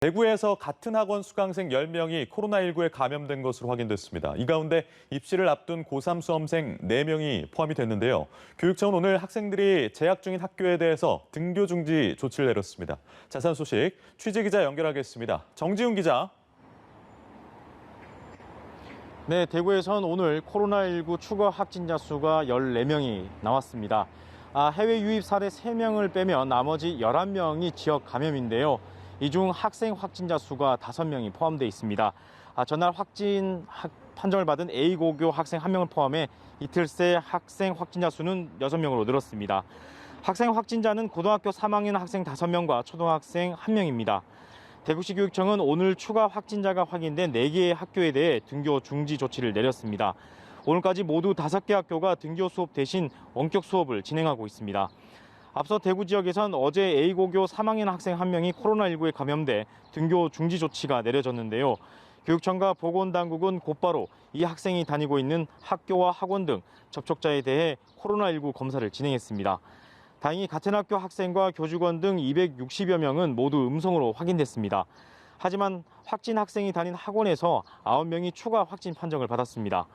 대구에서 같은 학원 수강생 10명이 코로나19에 감염된 것으로 확인됐습니다. 이 가운데 입시를 앞둔 고3 수험생 4명이 포함이 됐는데요. 교육청은 오늘 학생들이 재학 중인 학교에 대해서 등교 중지 조치를 내렸습니다. 자세한 소식 취재기자 연결하겠습니다. 정지훈 기자. 네, 대구에선 오늘 코로나19 추가 확진자 수가 14명이 나왔습니다. 해외 유입 사례 3명을 빼면 나머지 11명이 지역 감염인데요. 이 중 학생 확진자 수가 5명이 포함되어 있습니다. 전날 판정을 받은 A고교 학생 1명을 포함해 이틀 새 학생 확진자 수는 6명으로 늘었습니다. 학생 확진자는 고등학교 3학년 학생 5명과 초등학생 1명입니다. 대구시 교육청은 오늘 추가 확진자가 확인된 4개의 학교에 대해 등교 중지 조치를 내렸습니다. 오늘까지 모두 5개 학교가 등교 수업 대신 원격 수업을 진행하고 있습니다. 앞서 대구 지역에선 어제 A고교 3학년 학생 1명이 코로나19에 감염돼 등교 중지 조치가 내려졌는데요. 교육청과 보건당국은 곧바로 이 학생이 다니고 있는 학교와 학원 등 접촉자에 대해 코로나19 검사를 진행했습니다. 다행히 같은 학교 학생과 교직원 등 260여 명은 모두 음성으로 확인됐습니다. 하지만 확진 학생이 다닌 학원에서 9명이 추가 확진 판정을 받았습니다.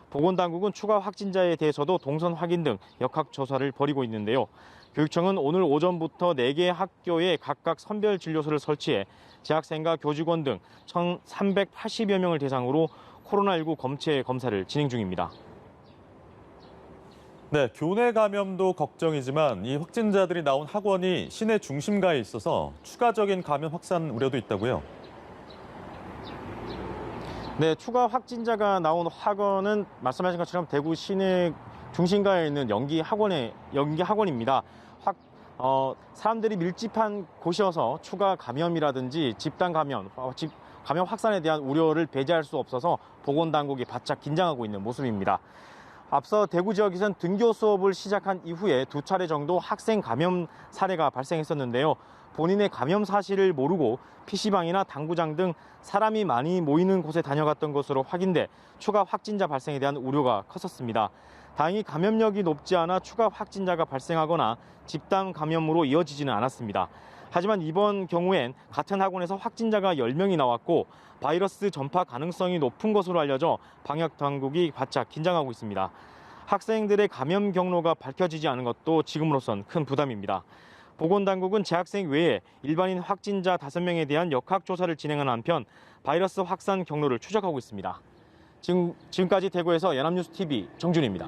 보건당국은 추가 확진자에 대해서도 동선 확인 등 역학조사를 벌이고 있는데요. 교육청은 오늘 오전부터 4개의 학교에 각각 선별진료소를 설치해 재학생과 교직원 등 1,380여 명을 대상으로 코로나19 검체 검사를 진행 중입니다. 네, 교내 감염도 걱정이지만 이 확진자들이 나온 학원이 시내 중심가에 있어서 추가적인 감염 확산 우려도 있다고요? 네, 추가 확진자가 나온 학원은 말씀하신 것처럼 대구 시내 중심가에 있는 연기 학원입니다. 사람들이 밀집한 곳이어서 추가 감염이라든지 집단 감염 확산에 대한 우려를 배제할 수 없어서 보건당국이 바짝 긴장하고 있는 모습입니다. 앞서 대구 지역에선 등교 수업을 시작한 이후에 2차례 정도 학생 감염 사례가 발생했었는데요. 본인의 감염 사실을 모르고 PC방이나 당구장 등 사람이 많이 모이는 곳에 다녀갔던 것으로 확인돼 추가 확진자 발생에 대한 우려가 컸었습니다. 다행히 감염력이 높지 않아 추가 확진자가 발생하거나 집단 감염으로 이어지지는 않았습니다. 하지만 이번 경우엔 같은 학원에서 확진자가 10명이 나왔고 바이러스 전파 가능성이 높은 것으로 알려져 방역 당국이 바짝 긴장하고 있습니다. 학생들의 감염 경로가 밝혀지지 않은 것도 지금으로선 큰 부담입니다. 보건당국은 재학생 외에 일반인 확진자 5명에 대한 역학조사를 진행하는 한편 바이러스 확산 경로를 추적하고 있습니다. 지금까지 대구에서 연합뉴스TV 정준입니다.